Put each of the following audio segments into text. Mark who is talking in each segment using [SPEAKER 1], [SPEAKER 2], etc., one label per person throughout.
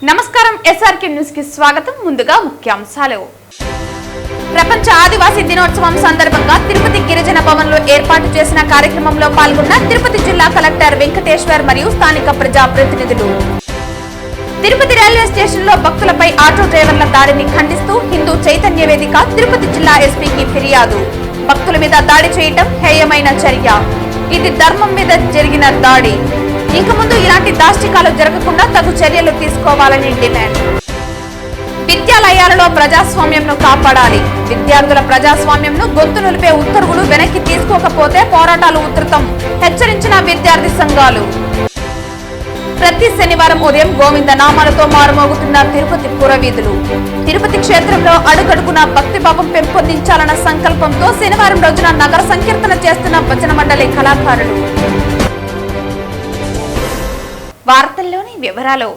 [SPEAKER 1] నమస్కారం SRK news కి స్వాగతం. ముందుగా ముఖ్యాంశాలు. ప్రపంచ ఆదివాసీ దినోత్సవం సందర్భంగా తిరుపతి గిరిజన భవన్ లో ఏర్పాటు చేసిన కార్యక్రమంలో పాల్గొన్న తిరుపతి జిల్లా కలెక్టర్ వెంకటేశ్వర్ మరియు స్థానిక ప్రజా ప్రతినిధులు. తిరుపతి రైల్వే స్టేషన్ లో భక్తులపై ఆటో డ్రైవర్ల దాడిని ఖండిస్తూ హిందూ చైతన్య వేదిక తిరుపతి జిల్లా ఎస్పీకి ఫిర్యాదు. భక్తుల మీద దాడి చేయటం హేయమైన చర్య. ఇది ధర్మం మీద జరిగిన దాడి. ఇంక ముందు ఇలాంటి దాష్టికాలు జరగకుండా తగు చర్యలు తీసుకోవాలని డిమాండ్. విద్యాలయాలలో ప్రజాస్వామ్యంను కాపాడాలి. విద్యార్థుల ప్రజాస్వామ్యంను గొంతు నిలిపే ఉత్తర్వులు వెనక్కి తీసుకోకపోతే పోరాటాలు ఉధృతం. హెచ్చరించిన విద్యార్థి సంఘాలు. ప్రతి శనివారం ఉదయం గోవింద నామాలతో మారుమోగుతున్న తిరుపతి పురవీధులు. తిరుపతి క్షేత్రంలో అడుగడుగున భక్తిభావం పెంపొందించాలన్న సంకల్పంతో శనివారం రోజున నగర సంకీర్తన చేస్తున్న భజన మండలి కళాకారులు. వార్తల్లోని వివరాలు.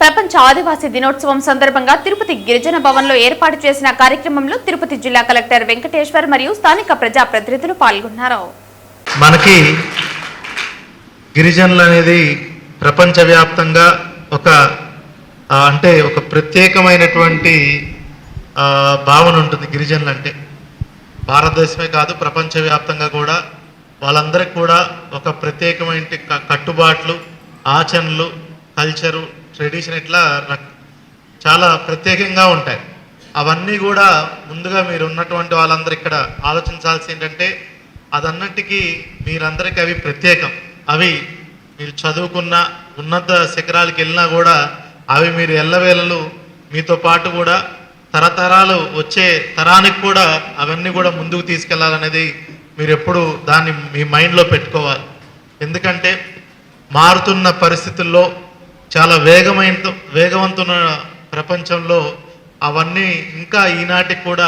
[SPEAKER 1] ప్రపంచ ఆదివాసీ దినోత్సవం సందర్భంగా తిరుపతి గిరిజన భవన్ లో ఏర్పాటు చేసిన కార్యక్రమంలో తిరుపతి జిల్లా కలెక్టర్ వెంకటేశ్వర్ మరియు స్థానిక ప్రజా ప్రతినిధులు పాల్గొన్నారు.
[SPEAKER 2] మనకి గిరిజనులు అనేది ప్రపంచవ్యాప్తంగా ఒక ప్రత్యేకమైనటువంటి భావన ఉంటుంది. గిరిజనులు అంటే భారతదేశమే కాదు, ప్రపంచవ్యాప్తంగా కూడా వాళ్ళందరికీ కూడా ఒక ప్రత్యేకమైన కట్టుబాట్లు, ఆచరణలు, కల్చరు, ట్రెడిషన్ ఇట్లా చాలా ప్రత్యేకంగా ఉంటాయి. అవన్నీ కూడా ముందుగా మీరు ఉన్నటువంటి వాళ్ళందరూ ఇక్కడ ఆలోచించాల్సి ఏంటంటే అదన్నిటికీ మీరందరికీ అవి ప్రత్యేకం. అవి మీరు చదువుకున్న ఉన్నత శిఖరాలకు వెళ్ళినా కూడా అవి మీరు ఎల్లవేళలు మీతో పాటు కూడా తరతరాలు వచ్చే తరానికి కూడా అవన్నీ కూడా ముందుకు తీసుకెళ్లాలనేది మీరు ఎప్పుడు దాన్ని మీ మైండ్లో పెట్టుకోవాలి. ఎందుకంటే మారుతున్న పరిస్థితుల్లో చాలా వేగవంతమైన ప్రపంచంలో అవన్నీ ఇంకా ఈనాటికి కూడా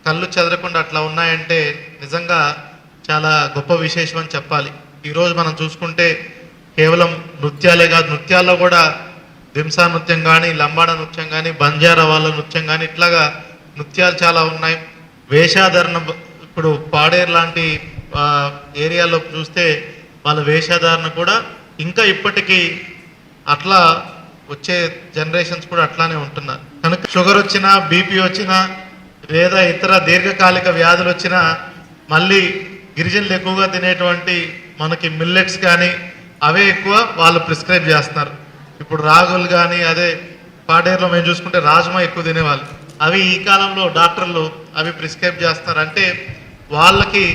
[SPEAKER 2] కళ్ళు చెదరకుండా అట్లా ఉన్నాయంటే నిజంగా చాలా గొప్ప విశేషం అని చెప్పాలి. ఈరోజు మనం చూసుకుంటే కేవలం నృత్యాలే కాదు, నృత్యాల్లో కూడా దింసా నృత్యం కానీ, లంబాడ నృత్యం కానీ, బంజారా వాళ్ళ నృత్యం కానీ ఇట్లాగా నృత్యాలు చాలా ఉన్నాయి. వేషాధరణ ఇప్పుడు పాడేరు లాంటి ఏరియాలో చూస్తే వాళ్ళ వేషాధారణ కూడా ఇంకా ఇప్పటికీ అట్లా వచ్చే జనరేషన్స్ కూడా అట్లానే ఉంటున్నారు. కనుక షుగర్ వచ్చినా, బీపీ వచ్చినా, లేదా ఇతర దీర్ఘకాలిక వ్యాధులు వచ్చినా మళ్ళీ గిరిజనులు ఎక్కువగా తినేటువంటి మనకి మిల్లెట్స్ కానీ అవే ఎక్కువ వాళ్ళు ప్రిస్క్రైబ్ చేస్తున్నారు. ఇప్పుడు రాగులు కానీ, అదే పాడేరులో మేము చూసుకుంటే రాజ్మా ఎక్కువ తినేవాళ్ళు, అవి ఈ కాలంలో డాక్టర్లు అవి ప్రిస్క్రైబ్ చేస్తున్నారు. అంటే వాళ్ళకి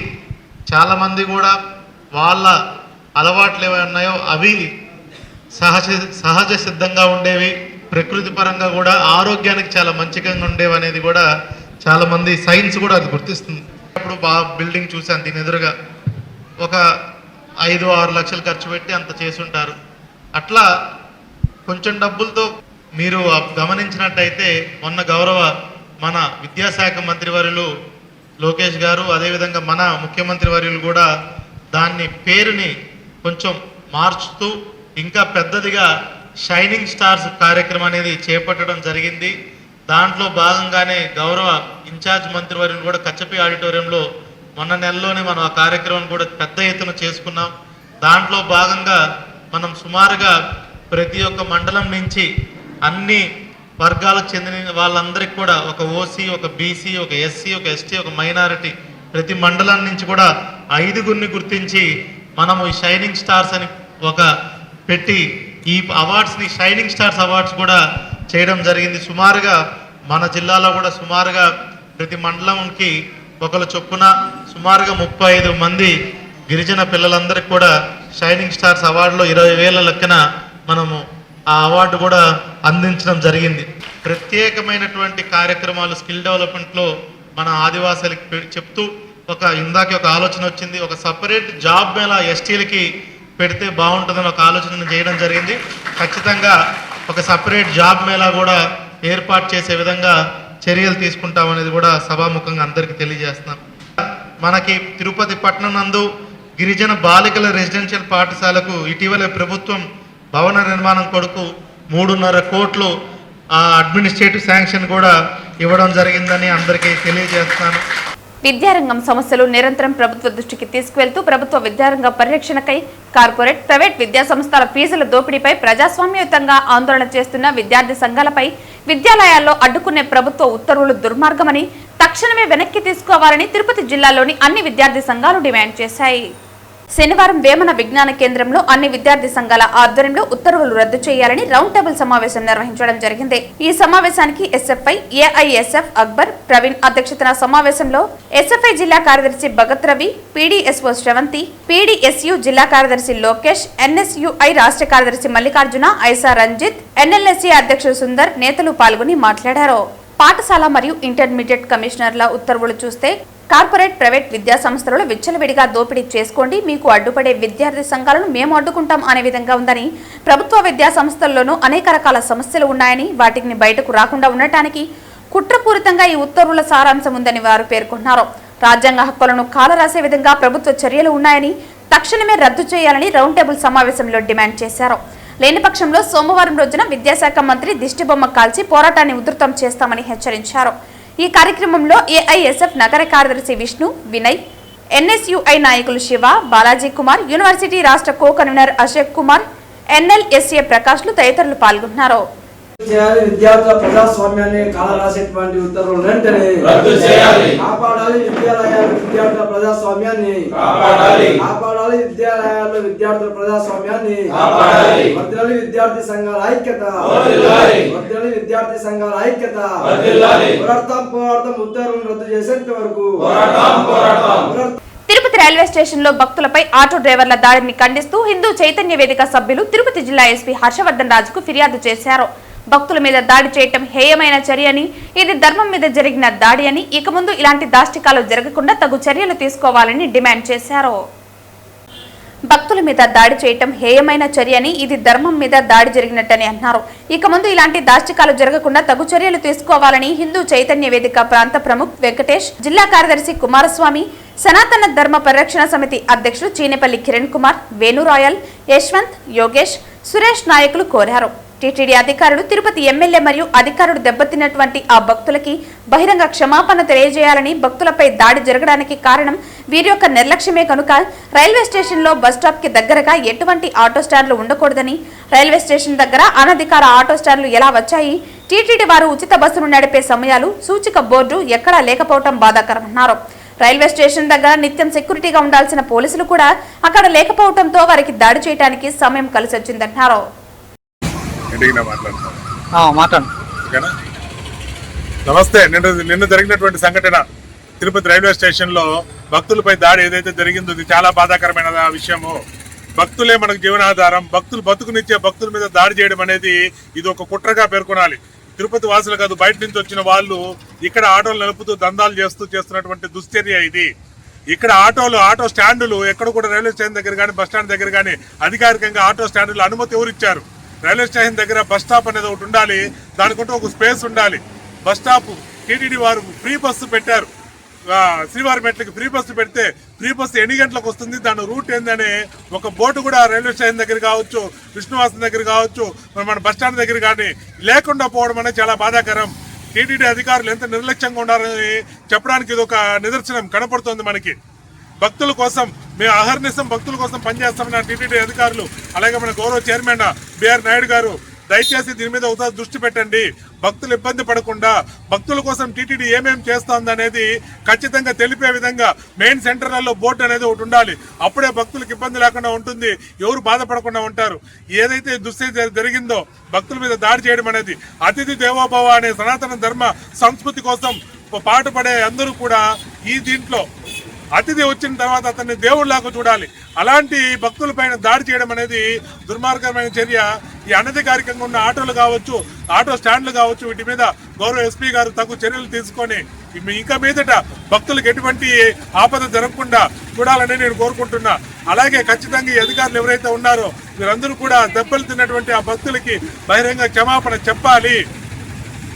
[SPEAKER 2] చాలామంది కూడా వాళ్ళ అలవాట్లు ఏవై ఉన్నాయో అవి సహజ సిద్ధంగా ఉండేవి, ప్రకృతి పరంగా కూడా ఆరోగ్యానికి చాలా మంచిగా ఉండేవి అనేది కూడా చాలామంది సైన్స్ కూడా అది గుర్తిస్తుంది. ఇప్పుడు బిల్డింగ్ చూశాను, దీని ఎదురుగా ఒక 5-6 లక్షలు ఖర్చు పెట్టి అంత చేసుంటారు. అట్లా కొంచెం డబ్బులతో మీరు గమనించినట్టయితే మొన్న గౌరవ మన విద్యాశాఖ మంత్రివర్యులు లోకేష్ గారు, అదేవిధంగా మన ముఖ్యమంత్రి వర్యులు కూడా దాన్ని పేరుని కొంచెం మార్చుతూ ఇంకా పెద్దదిగా షైనింగ్ స్టార్స్ కార్యక్రమం అనేది చేపట్టడం జరిగింది. దాంట్లో భాగంగానే గౌరవ ఇన్ఛార్జ్ మంత్రివర్యులు కూడా కచ్చపి ఆడిటోరియంలో మొన్న నెలలోనే మనం ఆ కార్యక్రమం కూడా పెద్ద ఎత్తున చేసుకున్నాం. దాంట్లో భాగంగా మనం సుమారుగా ప్రతి ఒక్క మండలం నుంచి అన్ని వర్గాలకు చెందిన వాళ్ళందరికీ కూడా ఒక ఓసీ, ఒక బీసీ, ఒక ఎస్సీ, ఒక ఎస్టీ, ఒక మైనారిటీ ప్రతి మండలం నుంచి కూడా 5గురిని గుర్తించి మనము ఈ షైనింగ్ స్టార్స్ అని ఒక పెట్టి ఈ అవార్డ్స్ని షైనింగ్ స్టార్స్ అవార్డ్స్ కూడా చేయడం జరిగింది. సుమారుగా మన జిల్లాలో కూడా సుమారుగా ప్రతి మండలంకి ఒకరు చొప్పున సుమారుగా 35 మంది గిరిజన పిల్లలందరికీ కూడా షైనింగ్ స్టార్స్ అవార్డులో 20,000 లెక్కన మనము ఆ అవార్డు కూడా అందించడం జరిగింది. ప్రత్యేకమైనటువంటి కార్యక్రమాలు స్కిల్ డెవలప్మెంట్లో మన ఆదివాసులకి చెప్తూ ఇందాక ఒక ఆలోచన వచ్చింది. ఒక సపరేట్ జాబ్ మేళా ఎస్టీలకి పెడితే బాగుంటుందని ఒక ఆలోచన చేయడం జరిగింది. ఖచ్చితంగా ఒక సపరేట్ జాబ్ మేళా కూడా ఏర్పాటు చేసే విధంగా చర్యలు తీసుకుంటామనేది కూడా సభాముఖంగా అందరికీ తెలియజేస్తున్నాం. మనకి తిరుపతి పట్టణం నందు గిరిజన బాలికల రెసిడెన్షియల్ పాఠశాలకు ఇటీవల ప్రభుత్వం భవన నిర్మాణం కొరకు 3.5 కోట్లు అడ్మినిస్ట్రేటివ్ శాంక్షన్ కూడా ఇవ్వడం జరిగిందని అందరికీ తెలియజేస్తున్నాను.
[SPEAKER 1] విద్యారంగం సమస్యలు నిరంతరం ప్రభుత్వ దృష్టికి తీసుకువెళ్తూ ప్రభుత్వ విద్యారంగ పరిరక్షణకై కార్పొరేట్, ప్రైవేట్ విద్యా సంస్థల ఫీజుల దోపిడీపై ప్రజాస్వామ్యయుతంగా ఆందోళన చేస్తున్న విద్యార్థి సంఘాలపై విద్యాలయాల్లో అడ్డుకునే ప్రభుత్వ ఉత్తర్వులు దుర్మార్గమని తక్షణమే వెనక్కి తీసుకోవాలని తిరుపతి జిల్లాలోని అన్ని విద్యార్థి సంఘాలు డిమాండ్ చేశాయి. శనివారం వేమన విజ్ఞాన కేంద్రంలో అన్ని విద్యార్థి సంఘాల ఆధ్వర్యంలో ఉత్తర్వులు రద్దు చేయాలని రౌండ్ టేబుల్ సమావేశం నిర్వహించడం జరిగింది. ఈ సమావేశానికి ఎస్ఎఫ్ఐ, ఏఐఎస్ఎఫ్ అక్బర్, ప్రవీణ్ అధ్యక్షతన సమావేశంలో ఎస్ఎఫ్ఐ జిల్లా కార్యదర్శి భగత్ రవి, పీడీఎస్ఓ శ్రవంతి, పీడీఎస్యు జిల్లా కార్యదర్శి లోకేష్, ఎన్ఎస్యుఐ రాష్ట్ర కార్యదర్శి మల్లికార్జున, ఐసా రంజిత్, ఎన్ఎల్ఎస్సీ అధ్యక్షుడు సుందర్ నేతలు పాల్గొని మాట్లాడారు. పాఠశాల మరియు ఇంటర్మీడియట్ కమిషనర్ల ఉత్తర్వులు చూస్తే కార్పొరేట్, ప్రైవేట్ విద్యా సంస్థలలో విచ్చలవిడిగా దోపిడీ చేసుకోండి, మీకు అడ్డుపడే విద్యార్థి సంఘాలను మేము అడ్డుకుంటాం అనే విధంగా ఉందని, ప్రభుత్వ విద్యా సంస్థల్లోనూ అనేక రకాల సమస్యలు ఉన్నాయని, వాటిని బయటకు రాకుండా ఉండటానికి కుట్రపూరితంగా ఈ ఉత్తర్వుల సారాంశం ఉందని వారు పేర్కొన్నారు. రాజ్యాంగ హక్కులను కాలరాసే విధంగా ప్రభుత్వ చర్యలు ఉన్నాయని తక్షణమే రద్దు చేయాలని రౌండ్ టేబుల్ సమావేశంలో డిమాండ్ చేశారు. లేని పక్షంలో సోమవారం రోజున విద్యాశాఖ మంత్రి దిష్టిబొమ్మ కాల్చి పోరాటాన్ని ఉధృతం చేస్తామని హెచ్చరించారు. ఈ కార్యక్రమంలో ఏఐఎస్ఎఫ్ నగర కార్యదర్శి విష్ణు, వినయ్, ఎన్ఎస్యుఐ నాయకులు శివ, బాలాజీ కుమార్, యూనివర్సిటీ రాష్ట్ర co convener Ashok Kumar, NLSA ప్రకాష్లు తదితరులు పాల్గొన్నారు.
[SPEAKER 3] విద్యార్థుల ప్రజాస్వామ్యాన్ని కాలరాసేటువంటి ఉత్తర్వులు వెంటనే రద్దు చేయాలి. కాపాడాలి విద్యాలయాలు విద్యార్థుల ప్రజాస్వామ్యాన్ని కాపాడాలి విద్యాలయాల్లో విద్యార్థుల ప్రజాస్వామ్యాన్ని వర్ధిల్లాలి విద్యార్థి సంఘాల ఐక్యత వర్ధిల్లాలి విద్యార్థి సంఘాల ఐక్యత పోరాడతాం ఉత్తర్వులను రద్దు చేసేంత వరకు
[SPEAKER 1] తిరుపతి రైల్వే స్టేషన్ లో భక్తులపై ఆటో డ్రైవర్ల దాడిని ఖండిస్తూ హిందూ చైతన్య వేదిక సభ్యులు తిరుపతి జిల్లా ఎస్పీ హర్షవర్ధన్ రాజుకు ఫిర్యాదు చేశారు. భక్తుల మీద దాడి చేయటం హేయమైన చర్య అని, ఇది ధర్మం మీద జరిగిన దాడి అని, ఇక ముందు ఇలాంటి దాష్టికాలు జరగకుండా తగు చర్యలు తీసుకోవాలని డిమాండ్ చేశారు. భక్తుల మీద దాడి చేయటం హేయమైన చర్య అని, ఇది ధర్మం మీద దాడి జరిగినట్టని అన్నారు. ఇక ముందు ఇలాంటి దాష్టికాలు జరగకుండా తగు చర్యలు తీసుకోవాలని హిందూ చైతన్య వేదిక ప్రాంత ప్రముఖ్ వెంకటేష్, జిల్లా కార్యదర్శి కుమారస్వామి, సనాతన ధర్మ పరిరక్షణ సమితి అధ్యక్షుడు చీనేపల్లి కిరణ్ కుమార్, వేణురాయల్, యశ్వంత్, యోగేష్, సురేష్ నాయకులు కోరారు. టీటీడీ అధికారులు, తిరుపతి ఎమ్మెల్యే మరియు అధికారులు దెబ్బతిన్నటువంటి ఆ భక్తులకి బహిరంగ క్షమాపణ తెలియజేయాలని, భక్తులపై దాడి జరగడానికి కారణం వీరి యొక్క నిర్లక్ష్యమే కనుక రైల్వే స్టేషన్ లో బస్ స్టాప్ కి దగ్గరగా ఎటువంటి ఆటో స్టాండ్లు ఉండకూడదని, రైల్వే స్టేషన్ దగ్గర అనధికార ఆటో స్టాండ్లు ఎలా వచ్చాయి, టీటీడీ వారు ఉచిత బస్సును నడిపే సమయాలు, సూచిక బోర్డు ఎక్కడా లేకపోవడం బాధాకరమన్నారు. రైల్వే స్టేషన్ దగ్గర నిత్యం సెక్యూరిటీగా ఉండాల్సిన పోలీసులు కూడా అక్కడ లేకపోవడంతో వారికి దాడి చేయడానికి సమయం కలిసి వచ్చిందన్నారు.
[SPEAKER 4] నమస్తే. నిన్న జరిగినటువంటి సంఘటన తిరుపతి రైల్వే స్టేషన్ లో భక్తులపై దాడి ఏదైతే జరిగిందో ఇది చాలా బాధాకరమైన విషయము. భక్తులే మనకు జీవనాధారం. భక్తులు బతుకునిచ్చే భక్తుల మీద దాడి చేయడం అనేది ఇది ఒక కుట్రగా పేర్కొనాలి. తిరుపతి వాసులు కాదు, బయట నుంచి వచ్చిన వాళ్ళు ఇక్కడ ఆటోలు నలుపుతూ దందాలు చేస్తున్నటువంటి దుశ్చర్య ఇది. ఇక్కడ ఆటో స్టాండులు ఎక్కడ కూడా రైల్వే స్టేషన్ దగ్గర కానీ బస్ స్టాండ్ దగ్గర కానీ అధికారికంగా ఆటో స్టాండులు అనుమతి ఎవరు ఇచ్చారు? రైల్వే స్టేషన్ దగ్గర బస్ స్టాప్ అనేది ఒకటి ఉండాలి, దానికంటూ ఒక స్పేస్ ఉండాలి. బస్ స్టాప్ టీటీడీ వారు ఫ్రీ బస్సు పెట్టారు. శ్రీవారి మెట్లకి ఫ్రీ బస్సు పెడితే ఫ్రీ బస్సు ఎన్ని గంటలకు వస్తుంది, దాని రూట్ ఏందని ఒక బోర్డు కూడా రైల్వే స్టేషన్ దగ్గర కావచ్చు, విష్ణువాసం దగ్గర కావచ్చు, మన బస్ స్టాండ్ దగ్గర కానీ లేకుండా పోవడం అనేది చాలా బాధాకరం. టీటీడీ అధికారులు ఎంత నిర్లక్ష్యంగా ఉన్నారని చెప్పడానికి ఇది ఒక నిదర్శనం కనపడుతోంది మనకి. భక్తుల కోసం మేము అహర్నిశం భక్తుల కోసం పనిచేస్తామన్న టీటీడీ అధికారులు, అలాగే మన గౌరవ చైర్మన్ బిఆర్ నాయుడు గారు దయచేసి దీని మీద ఒకసారి దృష్టి పెట్టండి. భక్తులు ఇబ్బంది పడకుండా భక్తుల కోసం టీటీడీ ఏమేమి చేస్తోంది అనేది ఖచ్చితంగా తెలిపే విధంగా మెయిన్ సెంటర్లలో బోర్డు అనేది ఒకటి ఉండాలి. అప్పుడే భక్తులకు ఇబ్బంది లేకుండా ఉంటుంది, ఎవరు బాధపడకుండా ఉంటారు. ఏదైతే దుస్థితి జరిగిందో భక్తుల మీద దాడి చేయడం అనేది, అతిథి దేవోభవ అనే సనాతన ధర్మ సంస్కృతి కోసం పాటుపడే అందరూ కూడా ఈ దీంట్లో అతిథి వచ్చిన తర్వాత అతన్ని దేవుళ్లాగా చూడాలి. అలాంటి భక్తులపైన దాడి చేయడం అనేది దుర్మార్గమైన చర్య. ఈ అనధికారికంగా ఉన్న ఆటోలు కావచ్చు, ఆటో స్టాండ్లు కావచ్చు, వీటి మీద గౌరవ ఎస్పీ గారు తగు చర్యలు తీసుకొని ఇంకా మీదట భక్తులకు ఎటువంటి ఆపద జరగకుండా చూడాలని నేను కోరుకుంటున్నా. అలాగే ఖచ్చితంగా ఈ అధికారులు ఎవరైతే ఉన్నారో వీరందరూ కూడా దెబ్బలు తిన్నటువంటి ఆ భక్తులకి బహిరంగ క్షమాపణ చెప్పాలి.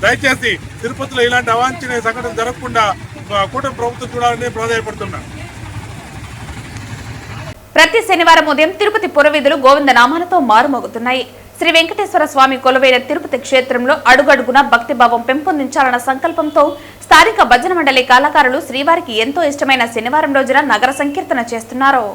[SPEAKER 4] దయచేసి తిరుపతిలో ఇలాంటి అవాంఛనీయ సంఘటన జరగకుండా కూటమి ప్రభుత్వం చూడాలని ప్రాధాన్యపడుతున్నా.
[SPEAKER 1] ప్రతి శనివారం ఉదయం తిరుపతి పురవీధులు గోవింద నామాలతో మారుమోగుతున్నాయి. శ్రీ వెంకటేశ్వర స్వామి కొలువైన తిరుపతి క్షేత్రంలో అడుగడుగున భక్తిభావం పెంపొందించాలన్న సంకల్పంతో స్థానిక భజన మండలి కళాకారులు శ్రీవారికి ఎంతో ఇష్టమైన శనివారం రోజున నగర సంకీర్తన చేస్తున్నారు.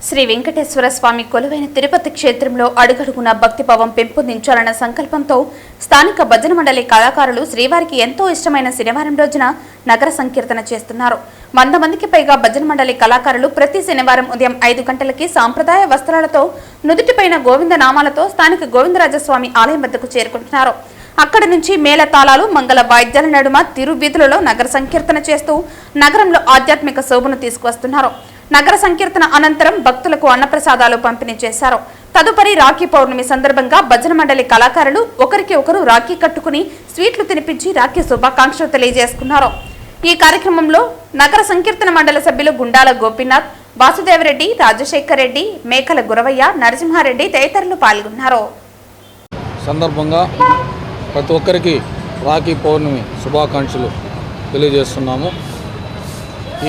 [SPEAKER 1] శ్రీ వెంకటేశ్వర స్వామి కొలువైన తిరుపతి క్షేత్రంలో అడుగడుగున భక్తిభావం పెంపొందించాలన్న సంకల్పంతో స్థానిక భజన మండలి కళాకారులు శ్రీవారికి ఎంతో ఇష్టమైన శనివారం రోజున నగర సంకీర్తన చేస్తున్నారు. 100 మందికి పైగా భజన మండలి కళాకారులు ప్రతి శనివారం ఉదయం 5 గంటలకి సాంప్రదాయ వస్త్రాలతో నుదుటిపైన గోవింద నామాలతో స్థానిక గోవిందరాజస్వామి ఆలయం వద్దకు చేరుకుంటున్నారు. అక్కడి నుంచి మేళతాళాలు మంగళ వాయిద్యాల నడుమ తిరువీధులలో నగర సంకీర్తన చేస్తూ నగరంలో ఆధ్యాత్మిక శోభను తీసుకువస్తున్నారు. నగర సంకీర్తన అనంతరం భక్తులకు అన్నప్రసాదాలు పంపిణీ చేశారు. తదుపరి రాఖీ పౌర్ణమి సందర్భంగా భజన మండలి కళాకారులు ఒకరికి ఒకరు రాఖీ కట్టుకుని స్వీట్లు తినిపించి రాఖీ శుభాకాంక్షలు తెలియజేసుకున్నారు. ఈ కార్యక్రమంలో నగర సంకీర్తన మండలి సభ్యులు గుండాల గోపీనాథ్, వాసుదేవరెడ్డి, రాజశేఖర్ రెడ్డి, మేకల గురవయ్య, నరసింహారెడ్డి తదితరులు పాల్గొన్నారు.
[SPEAKER 5] సందర్భంగా ప్రతి ఒక్కరికి రాఖీ పౌర్ణమి శుభాకాంక్షలు తెలియజేస్తున్నాము.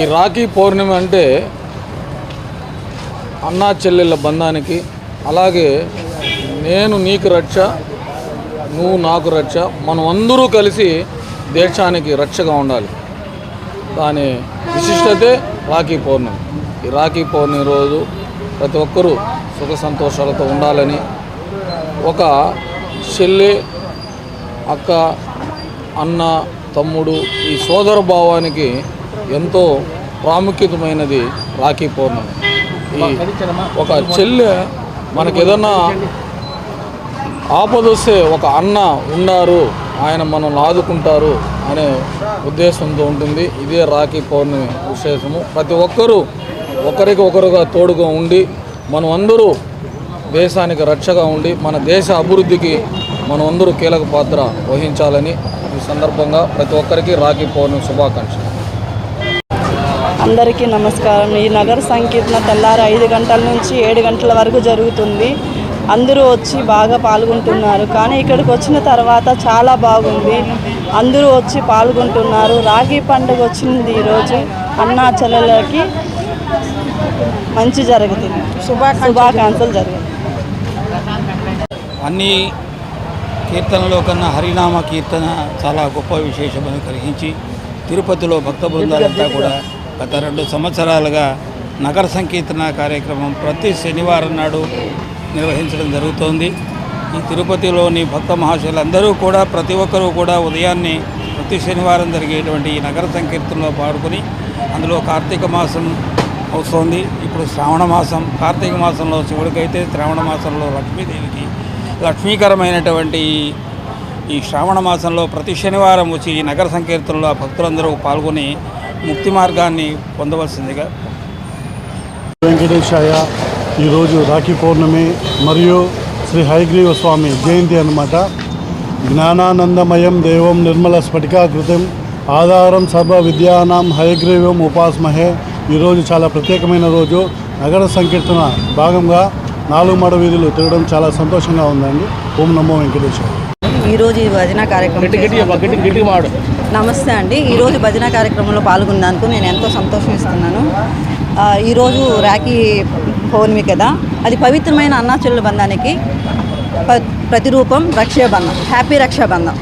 [SPEAKER 5] ఈ రాఖీ పౌర్ణమి అంటే అన్నా చెల్లెళ్ళ బంధానికి, అలాగే నేను నీకు రక్ష, నువ్వు నాకు రక్ష, మనం అందరూ కలిసి దేశానికి రక్షగా ఉండాలి. దాని విశిష్టతే రాఖీ పౌర్ణమి. ఈ రాఖీ పౌర్ణమి రోజు ప్రతి ఒక్కరూ సుఖ సంతోషాలతో ఉండాలని, ఒక చెల్లి, అక్క, అన్న, తమ్ముడు ఈ సోదర భావానికి ఎంతో ప్రాముఖ్యతమైనది రాఖీ పౌర్ణమి. ఈ ఒక చెల్లె మనకి ఏదన్నా ఆపదొస్తే ఒక అన్న ఉన్నారు, ఆయన మనం ఆదుకుంటారు అనే ఉద్దేశంతో ఉంటుంది. ఇదే రాఖీ పౌర్ణమి విశేషము. ప్రతి ఒక్కరూ ఒకరికి ఒకరుగా తోడుగా ఉండి మనం అందరూ దేశానికి రక్షగా ఉండి మన దేశ అభివృద్ధికి మనం అందరూ కీలక పాత్ర వహించాలని ఈ సందర్భంగా ప్రతి ఒక్కరికి రాఖీ పౌర్ణమి శుభాకాంక్షలు.
[SPEAKER 6] అందరికీ నమస్కారం. ఈ నగర సంకీర్తన తెల్లారి 5 గంటల నుంచి 7 గంటల వరకు జరుగుతుంది. అందరూ వచ్చి బాగా పాల్గొంటున్నారు. కానీ ఇక్కడికి వచ్చిన తర్వాత చాలా బాగుంది. అందరూ వచ్చి పాల్గొంటున్నారు. రాఖీ పండుగ వచ్చింది ఈరోజు. అన్నా చెల్లెలకి మంచి జరుగుతుంది. శుభాకాంక్షలు జరుగుతుంది.
[SPEAKER 7] అన్ని కీర్తనలో కన్నా హరినామ కీర్తన చాలా గొప్ప విశేషమని గ్రహించి తిరుపతిలో భక్త బృందాలంతా కూడా గత 2 సంవత్సరాలుగా నగర సంకీర్తన కార్యక్రమం ప్రతి శనివారం నాడు నిర్వహించడం జరుగుతోంది. ఈ తిరుపతిలోని భక్త మహాశయులందరూ కూడా ప్రతి ఒక్కరూ కూడా ఉదయాన్నే ప్రతి శనివారం జరిగేటువంటి ఈ నగర సంకీర్తనలో పాల్గొని, అందులో కార్తీక మాసం వస్తుంది. ఇప్పుడు శ్రావణ మాసం, కార్తీక మాసంలో శివుడికైతే శ్రావణ మాసంలో లక్ష్మీదేవికి లక్ష్మీకరమైనటువంటి ఈ శ్రావణ మాసంలో ప్రతి శనివారం వచ్చి ఈ నగర సంకీర్తనలో భక్తులందరూ పాల్గొని ముక్తి మార్గాన్ని పొందవలసిందిగా.
[SPEAKER 8] వెంకటేశాయ. ఈరోజు రాఖీ పౌర్ణమి మరియు శ్రీ హయగ్రీవ స్వామి జయంతి అన్నమాట. జ్ఞానానందమయం దేవం నిర్మల స్ఫటికాకృతం ఆధారం సర్వ విద్యానాం హయగ్రీవం ఉపాస్మహే. ఈరోజు చాలా ప్రత్యేకమైన రోజు. నగర సంకీర్తన భాగంగా 4 మాడ వీధులు తిరగడం చాలా సంతోషంగా ఉందండి. ఓం నమో వెంకటేశ్వర.
[SPEAKER 6] ఈరోజు ఈ భజన కార్యక్రమం నమస్తే అండి. ఈరోజు భజన కార్యక్రమంలో పాల్గొన్నందుకు నేను ఎంతో సంతోషిస్తున్నాను. ఈరోజు రాఖీ పౌర్ణమి కదా, అది పవిత్రమైన అన్నా చెల్లెల బంధానికి ప్రతిరూపం. రక్షాబంధం, హ్యాపీ రక్షాబంధం.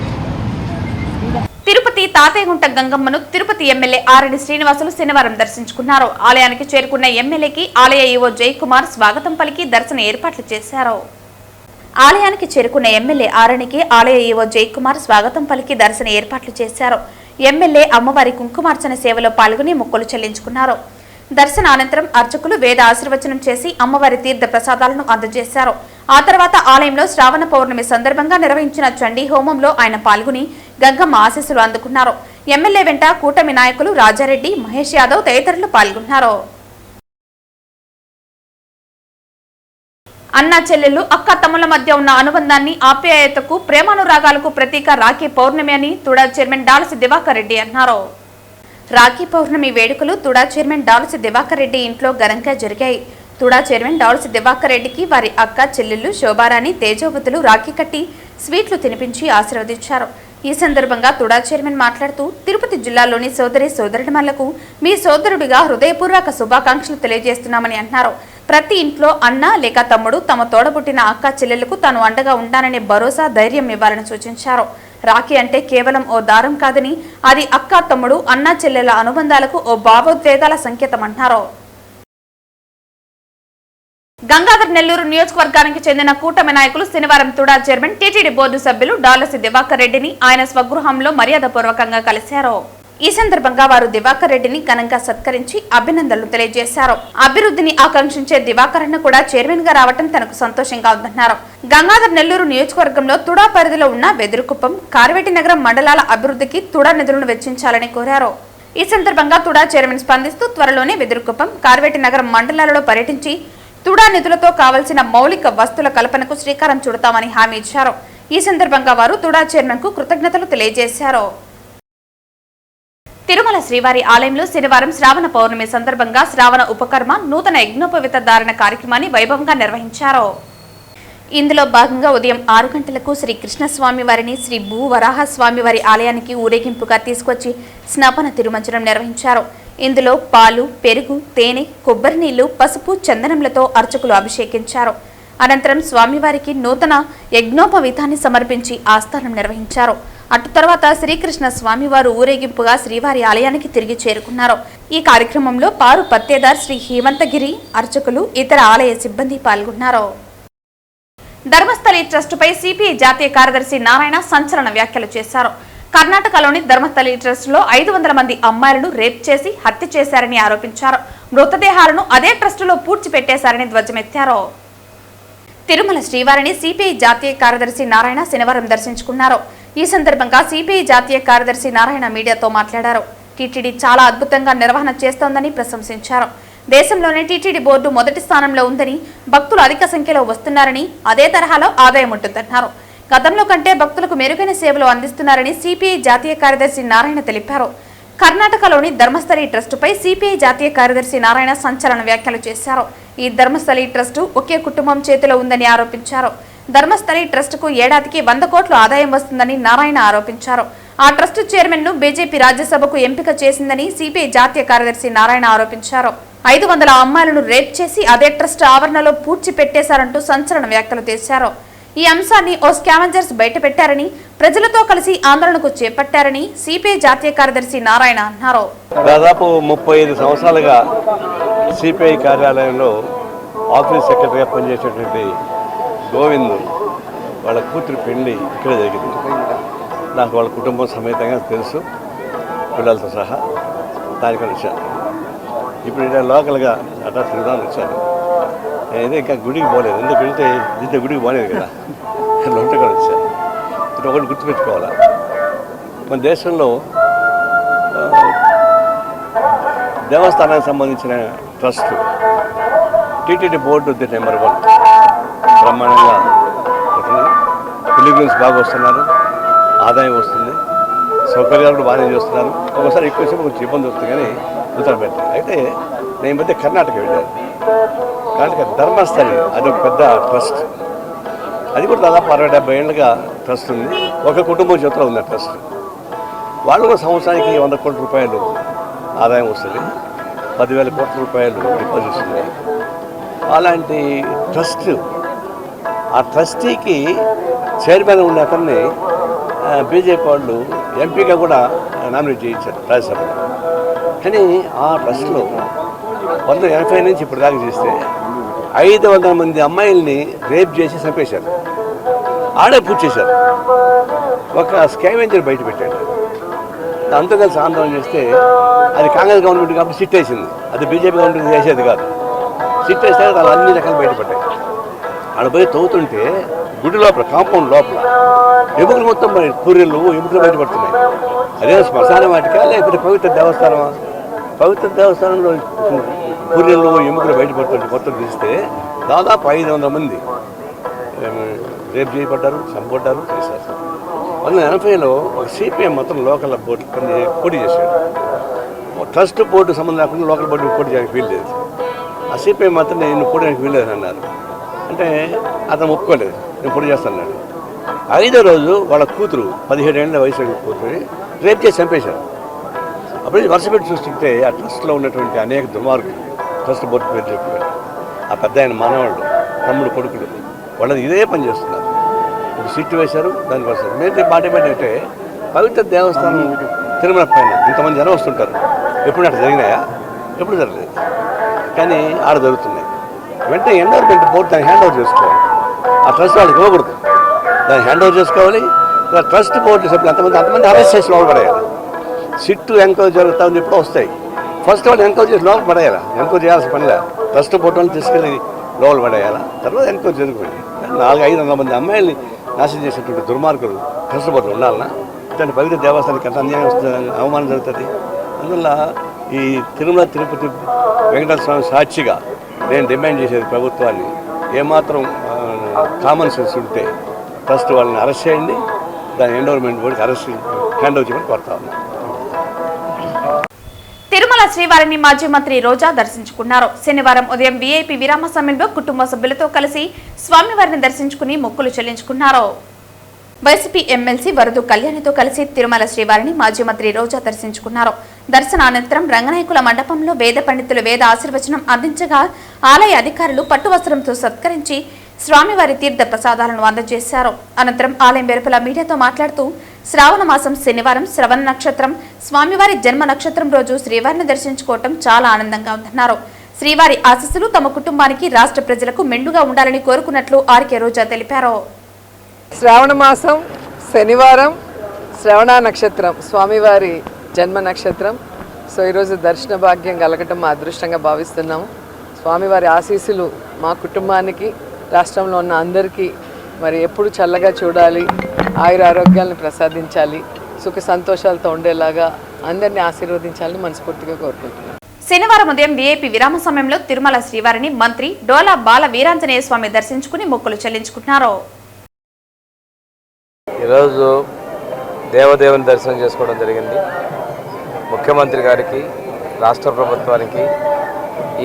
[SPEAKER 1] తిరుపతి తాతయ్యగుంట గంగమ్మను తిరుపతి ఎమ్మెల్యే ఆరణి శ్రీనివాసులు శనివారం దర్శించుకున్నారు. ఆలయానికి చేరుకున్న ఎమ్మెల్యేకి ఆలయ ఈవో జయకుమార్ స్వాగతం పలికి దర్శన ఏర్పాట్లు చేశారు. ఆలయానికి చేరుకున్న ఎమ్మెల్యే ఆరణికి ఆలయ ఈవో జయకుమార్ స్వాగతం పలికి దర్శన ఏర్పాట్లు చేశారు. ఎమ్మెల్యే అమ్మవారి కుంకుమార్చన సేవలో పాల్గొని మొక్కులు చెల్లించుకున్నారు. దర్శన అనంతరం అర్చకులు వేద ఆశీర్వచనం చేసి అమ్మవారి తీర్థ ప్రసాదాలను అందజేశారు. ఆ తర్వాత ఆలయంలో శ్రావణ పౌర్ణమి సందర్భంగా నిర్వహించిన చండీ హోమంలో ఆయన పాల్గొని గంగమ్మ ఆశీస్సులు అందుకున్నారు. ఎమ్మెల్యే వెంట కూటమి నాయకులు రాజారెడ్డి, మహేష్ యాదవ్ తదితరులు పాల్గొన్నారు. అన్నా చెల్లెళ్లు, అక్క తమ్ముల మధ్య ఉన్న అనుబంధాన్ని, ఆప్యాయతకు, ప్రేమానురాగాలకు ప్రతీక రాఖీ పౌర్ణమి అని తుడా చైర్మన్ డాలసి దివాకర్ రెడ్డి అన్నారు. రాఖీ పౌర్ణమి వేడుకలు తుడా చైర్మన్ డాలసి దివాకర్ రెడ్డి ఇంట్లో ఘనంగా జరిగాయి. తుడా చైర్మన్ డాలసి దివాకర్ రెడ్డికి వారి అక్క చెల్లెళ్లు శోభారాణి, తేజోవతులు రాఖీ కట్టి స్వీట్లు తినిపించి ఆశీర్వదించారు. ఈ సందర్భంగా తుడా చైర్మన్ మాట్లాడుతూ తిరుపతి జిల్లాలోని సోదరి సోదరుడిమలకు మీ సోదరుడిగా హృదయపూర్వక శుభాకాంక్షలు తెలియజేస్తున్నామని అన్నారు. ప్రతి ఇంట్లో అన్న లేక తమ్ముడు తమ తోడబుట్టిన అక్క చెల్లెలకు తాను అండగా ఉంటాననే భరోసా, ధైర్యం ఇవ్వాలని సూచించారు. రాఖీ అంటే కేవలం ఓ దారం కాదని, అది అక్క తమ్ముడు, అన్న చెల్లెల అనుబంధాలకు ఓ భావోద్వేగాల సంకేతమన్నారు. గంగాధర్ నెల్లూరు నియోజకవర్గానికి చెందిన కూటమి నాయకులు శనివారం తుడా చైర్మన్ టీటీడీ బోర్డు సభ్యులు డాలసి దివాకర్ రెడ్డిని ఆయన స్వగృహంలో మర్యాదపూర్వకంగా కలిశారు. ఈ సందర్భంగా వారు దివాకర్ రెడ్డిని ఘనంగా సత్కరించి అభినందనలు తెలియజేశారు. అభివృద్ధిని ఆకాంక్షించే దివాకర్ అన్న కూడా చైర్మన్ గా రావడం తనకు సంతోషంగా ఉందన్నారు. గంగాధర్ నెల్లూరు నియోజకవర్గంలో తుడా పరిధిలో ఉన్న వెదురుకుప్పం, కార్వేటి నగరం మండలాల అభివృద్ధికి తుడా నిధులను వెచ్చించాలని కోరారు. ఈ సందర్భంగా తుడా చైర్మన్ స్పందిస్తూ త్వరలోనే వెదురుకుప్పం, కార్వేటి నగరం మండలాలలో పర్యటించి తుడా నిధులతో కావలసిన మౌలిక వస్తువుల కల్పనకు శ్రీకారం చుడతామని హామీ ఇచ్చారు. ఈ సందర్భంగా వారు తుడా చైర్మన్ కు కృతజ్ఞతలు తెలియజేశారు. తిరుమల శ్రీవారి ఆలయంలో శనివారం శ్రావణ పౌర్ణమి సందర్భంగా శ్రావణ ఉపకర్మ నూతన యజ్ఞోపవిత ధారణ కార్యక్రమాన్ని వైభవంగా నిర్వహించారు. ఇందులో భాగంగా ఉదయం 6 గంటలకు శ్రీ కృష్ణస్వామి వారిని శ్రీ భూ వరాహస్వామి వారి ఆలయానికి ఊరేగింపుగా తీసుకొచ్చి స్నాపన తిరుమంజనం నిర్వహించారు. ఇందులో పాలు, పెరుగు, తేనె, కొబ్బరి నీళ్లు, పసుపు, చందనములతో అర్చకులు అభిషేకించారు. అనంతరం స్వామివారికి నూతన యజ్ఞోపవీతాన్ని సమర్పించి ఆస్థానం నిర్వహించారు. అటు తర్వాత శ్రీకృష్ణ స్వామివారు ఊరేగింపుగా శ్రీవారి ఆలయానికి తిరిగి చేరుకున్నారు. ఈ కార్యక్రమంలో పారు పత్తేదార్ శ్రీ హేమంతగిరి, అర్చకులు, ఇతర ఆలయ సిబ్బంది పాల్గొన్నారు. ధర్మస్థలి ట్రస్టుపై సిపిఐ జాతీయ కార్యదర్శి నారాయణ సంచలన వ్యాఖ్యలు చేశారు. కర్ణాటకలోని ధర్మస్థలి ట్రస్టులో 500 మంది అమ్మాయిలను రేప్ చేసి హత్య చేశారని ఆరోపించారు. మృతదేహాలను అదే ట్రస్టులో పూడ్చిపెట్టేశారని ధ్వజమెత్తారు. తిరుమల శ్రీవారిని సిపిఐ జాతీయ కార్యదర్శి నారాయణ శనివారం దర్శించుకున్నారు. ఈ సందర్భంగా సిపిఐ జాతీయ కార్యదర్శి నారాయణ మీడియాతో మాట్లాడారు. టీటీడీ చాలా అద్భుతంగా నిర్వహణ చేస్తోందని ప్రశంసించారు. దేశంలోనే టీటీడీ బోర్డు మొదటి స్థానంలో ఉందని, భక్తులు అధిక సంఖ్యలో వస్తున్నారని, అదే తరహాలో ఆదాయం ఉంటుందన్నారు. గతంలో కంటే భక్తులకు మెరుగైన సేవలు అందిస్తున్నారని సిపిఐ జాతీయ కార్యదర్శి నారాయణ తెలిపారు. కర్ణాటకలోని ధర్మస్థలి ట్రస్టుపై సిపిఐ జాతీయ కార్యదర్శి నారాయణ సంచలన వ్యాఖ్యలు చేశారు. ఈ ధర్మస్థలి ట్రస్టు ఒకే కుటుంబం చేతిలో ఉందని ఆరోపించారు. ధర్మస్థలి ట్రస్టుకు ఏడాదికి 100 కోట్ల ఆదాయం వస్తుందని నారాయణ ఆరోపించారు. ఆ ట్రస్టు చైర్మన్ ను బీజేపీ రాజ్యసభకు ఎంపిక చేసిందని సిపిఐ జాతీయ కార్యదర్శి నారాయణ ఆరోపించారు. 500 అమ్మాయిలను రేప్ చేసి అదే ట్రస్ట్ ఆవరణలో పూడ్చిపెట్టేశారంటూ సంచలన వ్యాఖ్యలు చేశారు. ఈ అంశాన్ని ఓ స్కావెంజర్స్ బయటపెట్టారని, ప్రజలతో కలిసి ఆందోళనకు చేపట్టారని సిపిఐ జాతీయ కార్యదర్శి నారాయణ అన్నారు.
[SPEAKER 9] దాదాపు 35 సంవత్సరాలుగా సిపిఐ కార్యాలయంలో ఆఫీస్ సెక్రటరీగా పనిచేసేటువంటి గోవింద్ వాళ్ళ కూతురి పెళ్లి ఇక్కడే జరిగింది. నాకు వాళ్ళ కుటుంబం సమేతంగా తెలుసు, పిల్లలతో సహా. దానికని వచ్చాను. ఇప్పుడు ఇక్కడ లోకల్గా అట్లా తిరుగుదామని వచ్చాను. నేనైతే ఇంకా గుడికి పోలేదు. ఎందుకు వెళ్తే ఇంత గుడికి పోలేదు కదా, లొంటగా వచ్చాను. ఇది ఒకటి గుర్తుపెట్టుకోవాలా, మన దేశంలో దేవస్థానానికి సంబంధించిన ట్రస్ట్ టీటీడీ బోర్డు నెంబర్ 1 బ్రహ్మాండంగా పిలిగ్రిమ్స్ బాగా వస్తున్నారు, ఆదాయం వస్తుంది, సౌకర్యాలు కూడా బాగానే చేస్తున్నారు. ఒకసారి ఎక్కువ సేపు కొంచెం ఇబ్బంది వస్తుంది కానీ ఉత్తరం పెట్టారు. అయితే నేను మధ్య కర్ణాటక వెళ్ళాను. కర్ణాటక ధర్మస్థలి అదొక పెద్ద ట్రస్ట్. అది కూడా దాదాపు 60-70 ఏళ్ళుగా ట్రస్ట్ ఉంది. ఒక కుటుంబం చేతిలో ఉంది ఆ ట్రస్ట్. వాళ్ళు కూడా సంవత్సరానికి 100 కోట్ల రూపాయలు ఆదాయం వస్తుంది, 10,000 కోట్ల రూపాయలు డిపాజిట్స్ ఉన్నాయి. అలాంటి ట్రస్ట్, ఆ ట్రస్టీకి చైర్మన్ ఉన్న అతన్ని బీజేపీ వాళ్ళు ఎంపీగా కూడా నామినేట్ చేయించారు రాజ్యసభలో. కానీ ఆ ట్రస్ట్లో 1980 నుంచి ఇప్పుడు దాకా చేస్తే 500 మంది అమ్మాయిల్ని రేప్ చేసి చంపేశారు, ఆడే పూర్తి చేశారు. ఒక స్కావెంజర్ బయట పెట్టాడు. అంతా కలిసి ఆందోళన చేస్తే అది కాంగ్రెస్ గవర్నమెంట్ కాబట్టి సిట్ వేసింది. అది బీజేపీ గవర్నమెంట్ చేసేది కాదు. సిట్ వేస్తే వాళ్ళు అన్ని రకాలు బయటపడ్డాయి. ఆడ పోయి తవ్వుతుంటే గుడి లోపల, కాంపౌండ్ లోపల ఎముకలు మొత్తం పూరీలు ఎముకలు బయటపడుతున్నాయి. అదే శ్మశాన వాటికా లేకపోతే పవిత్ర దేవస్థానమా? పవిత్ర దేవస్థానంలో పూరీలు ఎముకలు బయటపడుతుంటే మొత్తం తీస్తే దాదాపు 500 మంది రేపు చేయబడ్డారు, చంపబడ్డారు, చేశారు. 1980లో ఒక సిపిఎం మొత్తం లోకల్ బోర్డు పోటీ చేశాడు. ట్రస్ట్ బోర్డు సంబంధం లేకుండా లోకల్ బోర్డు పోటీ చేయడానికి వీల్లేదు. ఆ సిపిఎం మాత్రం నేను పోటీ చేయడానికి వీల్లేదు అన్నారు. అంటే అతను ఒప్పుకోలేదు, నేను పోటీ చేస్తాను. 5వ రోజు వాళ్ళ కూతురు 17 ఏళ్ళ వయసు కూతురు రేపు చేసి చంపేశారు. అప్పుడు వరుస పెట్టి చూస్తుంటే ఆ ట్రస్ట్లో ఉన్నటువంటి అనేక దుర్మార్గులు ట్రస్ట్ బోర్డు పేరు చెప్పారు. ఆ పెద్ద ఆయన మనవాళ్ళు తమ్ముడు కొడుకులు వాళ్ళది ఇదే పని చేస్తున్నారు. ఇప్పుడు సిట్టు వేశారు, దానికి వస్తారు. మేము మాట ఏంటంటే పవిత్ర దేవస్థానం తిరుమల పైన ఇంతమంది జనం వస్తుంటారు. ఎప్పుడు అట్లా జరిగినాయా? ఎప్పుడు జరగలేదు. కానీ ఆడ జరుగుతున్నాయి. వెంటనే ఎండోర్మెంట్ బోర్డు దాన్ని హ్యాండ్ ఓవర్ చేసుకోవాలి. ఆ ట్రస్ట్ వాళ్ళకి ఇవ్వకూడదు, దాన్ని హ్యాండ్ ఓవర్ చేసుకోవాలి. ట్రస్ట్ బోర్డు సభ్యులు అంతమంది అరెస్ట్ చేసి లోపల పడేయాలి. సిట్టు ఎంక్వైరీ జరుగుతా ఉంది, ఎప్పుడో వస్తాయి. ఫస్ట్ వాళ్ళు ఎంక్వైరీ చేసి లోపల పడేయాలా? ఎంక్వైరీ చేయాల్సిన పనిలే. ట్రస్ట్ బోర్డు వాళ్ళని తీసుకెళ్ళి లోపల పడేయాలా? తర్వాత ఎంక్వైరీ జరుగుతుంది. 400-500 మంది అమ్మాయిల్ని నాశనం చేసేటువంటి దుర్మార్గులు ట్రస్ట్ బోర్డు ఉండాలన్నా? ఇట్లాంటి పవిత్ర దేవస్థానానికి ఎంత అన్యాయం వస్తుంది, అవమానం జరుగుతుంది. అందువల్ల ఈ తిరుమల తిరుపతి వెంకటేశ్వర స్వామి సాక్షిగా నేను డిమాండ్ చేసేది ప్రభుత్వాన్ని, ఏమాత్రం కామన్ సెన్స్ ఉంటే ఫస్ట్ వాళ్ళని అరెస్ట్ చేయండి, దాని ఎండోర్మెంట్ బోర్డుకి అరెస్ట్ హ్యాండ్ ఓవర్ చేయమని కోరుతా ఉన్నాను.
[SPEAKER 1] తిరుమల శ్రీవారిని మాజీ మంత్రి రోజా దర్శించుకున్నారు. శనివారం ఉదయం వీఐపీ విరామ సమయంలో కుటుంబ సభ్యులతో కలిసి స్వామివారిని దర్శించుకుని మొక్కులు చెల్లించుకున్నారు. వైసీపీ ఎమ్మెల్సీ వరదు కళ్యాణితో కలిసి తిరుమల శ్రీవారిని మాజీ మంత్రి రోజా దర్శించుకున్నారు. దర్శనానంతరం రంగనాయకుల మండపంలో వేద పండితులు వేద ఆశీర్వచనం అందించగా ఆలయ అధికారులు పట్టు వస్త్రంతో సత్కరించి స్వామివారి తీర్థ ప్రసాదాలను అందజేశారు. అనంతరం ఆలయం వెలుపల మీడియాతో మాట్లాడుతూ శ్రావణ మాసం శనివారం శ్రవణ నక్షత్రం స్వామివారి జన్మ నక్షత్రం రోజు శ్రీవారిని దర్శించుకోవటం చాలా ఆనందంగా ఉందన్నారు. శ్రీవారి ఆశీస్సులు తమ కుటుంబానికి రాష్ట్ర ప్రజలకు మెండుగా ఉండాలని కోరుకున్నట్లు ఆర్కే రోజా తెలిపారు.
[SPEAKER 10] శ్రావణ మాసం శనివారం శ్రవణ నక్షత్రం స్వామివారి జన్మ నక్షత్రం. సో ఈరోజు దర్శన భాగ్యం కలగటం మా అదృష్టంగా భావిస్తున్నాము. స్వామివారి ఆశీస్సులు మా కుటుంబానికి రాష్ట్రంలో ఉన్న అందరికీ మరి ఎప్పుడు చల్లగా చూడాలి, ఆయుర ఆరోగ్యాలను ప్రసాదించాలి, సుఖ సంతోషాలతో ఉండేలాగా అందరినీ ఆశీర్వదించాలని మనస్ఫూర్తిగా కోరుకుంటున్నాను.
[SPEAKER 1] శనివారం ఉదయం వీఐపీ విరామ సమయంలో తిరుమల శ్రీవారిని మంత్రి డోలా బాల వీరాంజనేయ స్వామి దర్శించుకుని మొక్కులు చెల్లించుకున్నారు.
[SPEAKER 11] ఈరోజు దేవదేవుని దర్శనం చేసుకోవడం జరిగింది. ముఖ్యమంత్రి గారికి, రాష్ట్ర ప్రభుత్వానికి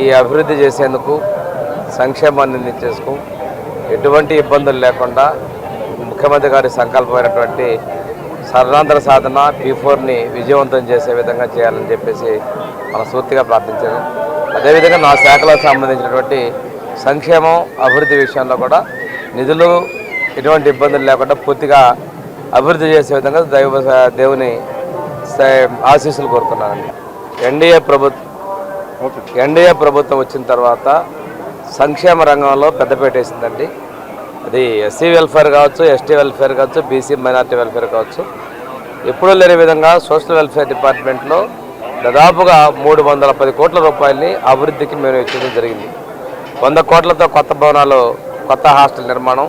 [SPEAKER 11] ఈ అభివృద్ధి చేసేందుకు, సంక్షేమాన్ని అందించేందుకు ఎటువంటి ఇబ్బందులు లేకుండా ముఖ్యమంత్రి గారి సంకల్పమైనటువంటి సర్వాంతర సాధన P4ని విజయవంతం చేసే విధంగా చేయాలని చెప్పేసి మనస్ఫూర్తిగా ప్రార్థించాను. అదేవిధంగా నా శాఖలకు సంబంధించినటువంటి సంక్షేమం, అభివృద్ధి విషయంలో కూడా నిధులు ఎటువంటి ఇబ్బందులు లేకుండా పూర్తిగా అభివృద్ధి చేసే విధంగా దేవుని ఆశీస్సులు కోరుతున్నానండి. ఎన్డీఏ ప్రభుత్వం వచ్చిన తర్వాత సంక్షేమ రంగంలో పెద్దపీట వేసిందండి. అది ఎస్సీ వెల్ఫేర్ కావచ్చు, ఎస్టీ వెల్ఫేర్ కావచ్చు, బీసీ మైనార్టీ వెల్ఫేర్ కావచ్చు. ఎప్పుడూ లేని విధంగా సోషల్ వెల్ఫేర్ డిపార్ట్మెంట్లో దాదాపుగా 310 కోట్ల రూపాయలని అభివృద్ధికి మేము ఇచ్చడం జరిగింది. 100 కోట్లతో కొత్త భవనాలు, కొత్త హాస్టల్ నిర్మాణం,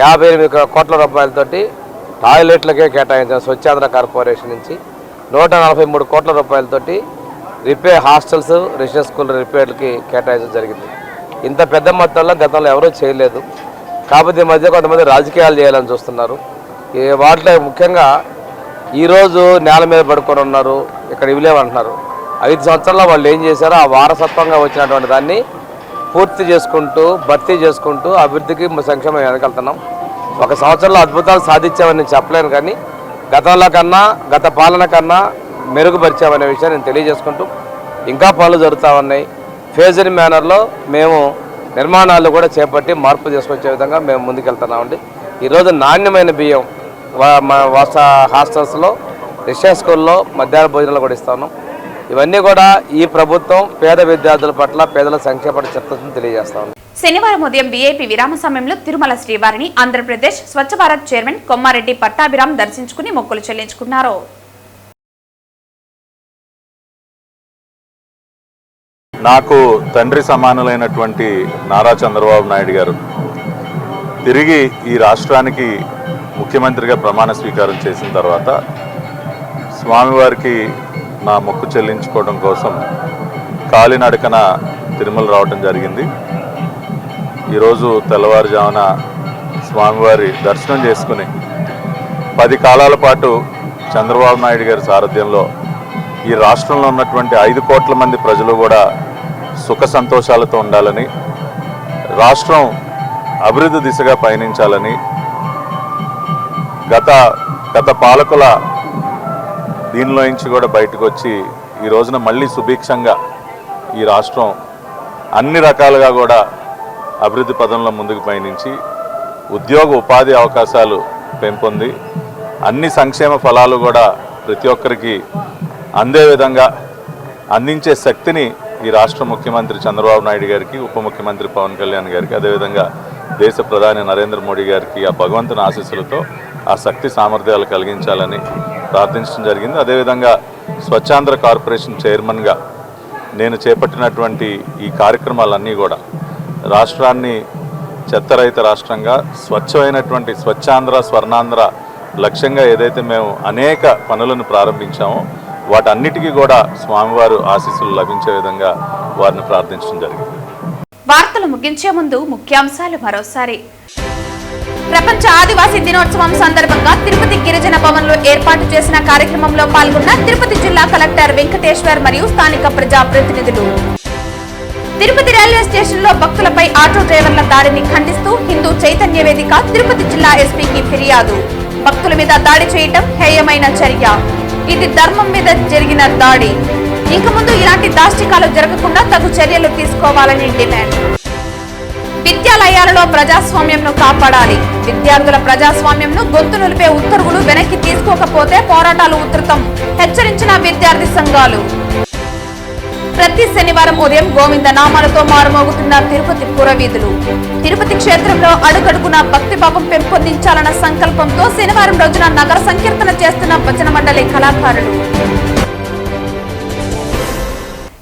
[SPEAKER 11] 58 కోట్ల రూపాయలతోటి టాయిలెట్లకే కేటాయించిన స్వచ్ఛాంధ్ర కార్పొరేషన్ నుంచి 143 కోట్ల రూపాయలతోటి హాస్టల్స్, రెసిడెన్స్ స్కూల్ రిపేర్లకి కేటాయించడం జరిగింది. ఇంత పెద్ద మొత్తంలో గతంలో ఎవరూ చేయలేదు. కాకపోతే ఈ మధ్య కొంతమంది రాజకీయాలు చేయాలని చూస్తున్నారు. వాటిలో ముఖ్యంగా ఈరోజు నేల మీద పడుకొని ఉన్నారు, ఇక్కడ ఇవి లేవంటున్నారు. 5 సంవత్సరాల్లో వాళ్ళు ఏం చేశారో ఆ వారసత్వంగా వచ్చినటువంటి దాన్ని పూర్తి చేసుకుంటూ, భర్తీ చేసుకుంటూ అభివృద్ధికి సంక్షేమం వెనకెళ్తున్నాం. 1 సంవత్సరంలో అద్భుతాలు సాధించామని చెప్పలేను, కానీ గతంలో కన్నా, గత పాలన కన్నా మెరుగుపరిచామనే విషయాన్ని నేను తెలియజేసుకుంటూ ఇంకా పనులు జరుగుతూ ఉన్నాయి. ఫేజ్డ్ మేనర్లో మేము నిర్మాణాలు కూడా చేపట్టి మార్పు చేసుకొచ్చే విధంగా మేము ముందుకెళ్తున్నామండి. ఈరోజు నాణ్యమైన బియ్యం హాస్టల్స్లో, రెసిడెన్స్ స్కూల్లో మధ్యాహ్న భోజనాలు కూడా ఇస్తా ఉన్నాం. ఇవన్నీ కూడా ఈ ప్రభుత్వం పేద విద్యార్థుల పట్ల, పేదల సంక్షేమ చిత్తశుద్ధిని తెలియజేస్తా ఉన్నాం.
[SPEAKER 1] శనివారం ఉదయం వీఐపీ విరామ సమయంలో తిరుమల శ్రీవారిని ఆంధ్రప్రదేశ్ స్వచ్ఛ భారత్ చైర్మన్ కొమ్మారెడ్డి పట్టాభిరామ్ దర్శించుకుని మొక్కులు చెల్లించుకున్నారు.
[SPEAKER 12] నాకు తండ్రి సమానులైనటువంటి నారా చంద్రబాబు నాయుడు గారు తిరిగి ఈ రాష్ట్రానికి ముఖ్యమంత్రిగా ప్రమాణ స్వీకారం చేసిన తర్వాత స్వామివారికి నా మొక్కు చెల్లించుకోవడం కోసం కాలినడకన తిరుమల రావడం జరిగింది. ఈరోజు తెల్లవారుజామున స్వామివారి దర్శనం చేసుకుని 10 కాలాల పాటు చంద్రబాబు నాయుడు గారి సారథ్యంలో ఈ రాష్ట్రంలో ఉన్నటువంటి 5 కోట్ల మంది ప్రజలు కూడా సుఖ సంతోషాలతో ఉండాలని, రాష్ట్రం అభివృద్ధి దిశగా పయనించాలని, గత పాలకుల దీనిలో నుంచి కూడా బయటకు వచ్చి ఈ రోజున మళ్ళీ సుభిక్షంగా ఈ రాష్ట్రం అన్ని రకాలుగా కూడా అభివృద్ధి పదంలో ముందుకు పయనించి ఉద్యోగ ఉపాధి అవకాశాలు పెంపొంది అన్ని సంక్షేమ ఫలాలు కూడా ప్రతి ఒక్కరికి అందే విధంగా అందించే శక్తిని ఈ రాష్ట్ర ముఖ్యమంత్రి చంద్రబాబు నాయుడు గారికి, ఉప ముఖ్యమంత్రి పవన్ కళ్యాణ్ గారికి, అదేవిధంగా దేశ ప్రధాని నరేంద్ర మోడీ గారికి ఆ భగవంతుని ఆశీస్సులతో ఆ శక్తి సామర్థ్యాలు కలిగించాలని ప్రార్థించడం జరిగింది. అదేవిధంగా స్వచ్ఛాంధ్ర కార్పొరేషన్ చైర్మన్గా నేను చేపట్టినటువంటి ఈ కార్యక్రమాలన్నీ కూడా రాష్ట్రాన్ని చెత్తరహిత రాష్ట్రంగా స్వచ్ఛమైనటువంటి స్వచ్ఛాంధ్ర స్వర్ణాంధ్ర లక్ష్యంగా ఏదైతే మేము అనేక పనులను ప్రారంభించామో వాటన్నిటికీ కూడా స్వామివారు ఆశీస్సులు లభించే విధంగా వారిని ప్రార్థించడం జరిగింది.
[SPEAKER 1] వార్తలు ముగించే ముందు ముఖ్యాంశాలు మరోసారి. ప్రపంచ ఆదివాసీ దినోత్సవం సందర్భంగా తిరుపతి గిరిజన భవన్లో ఏర్పాటు చేసిన కార్యక్రమంలో పాల్గొన్న తిరుపతి జిల్లా కలెక్టర్ వెంకటేశ్వర్ మరియు స్థానిక ప్రజాప్రతినిధులు. తిరుపతి రైల్వే స్టేషన్ లో భక్తులపై ఆటో డ్రైవర్ల దాడిని ఖండిస్తూ హిందూ చైతన్య వేదిక తిరుపతి జిల్లా ఎస్పీకి ఫిర్యాదు. భక్తుల మీద దాడి చేయటం హేయమైన చర్య. ఇది ధర్మం మీద జరిగిన దాడి. ఇక ముందు ఇలాంటి దాష్టికాలు జరగకుండా తగు చర్యలు తీసుకోవాలని డిమాండ్. విద్యాలయాలలో ప్రజాస్వామ్యంను కాపాడాలి. విద్యార్థుల ప్రజాస్వామ్యంను గొంతు నిలిపే ఉత్తర్వులు వెనక్కి తీసుకోకపోతే పోరాటాలు ఉధృతం. హెచ్చరించిన విద్యార్థి సంఘాలు. ప్రతి శనివారం ఉదయం గోవింద నామాలతో మారుమోగుతున్న తిరుపతి పురవీధులు. తిరుపతి క్షేత్రంలో అడుగడుగున భక్తిభావం పెంపొందించాలన్న సంకల్పంతో శనివారం రోజున నగర సంకీర్తన చేస్తున్న భజన మండలి కళాకారులు.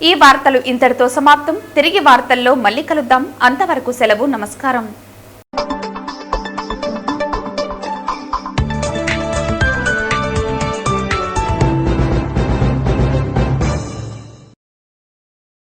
[SPEAKER 1] ఈ వార్తలు ఇంతటితో సమాప్తం. తిరిగి వార్తల్లో మళ్ళీ కలుద్దాం. అంతవరకు సెలవు. నమస్కారం.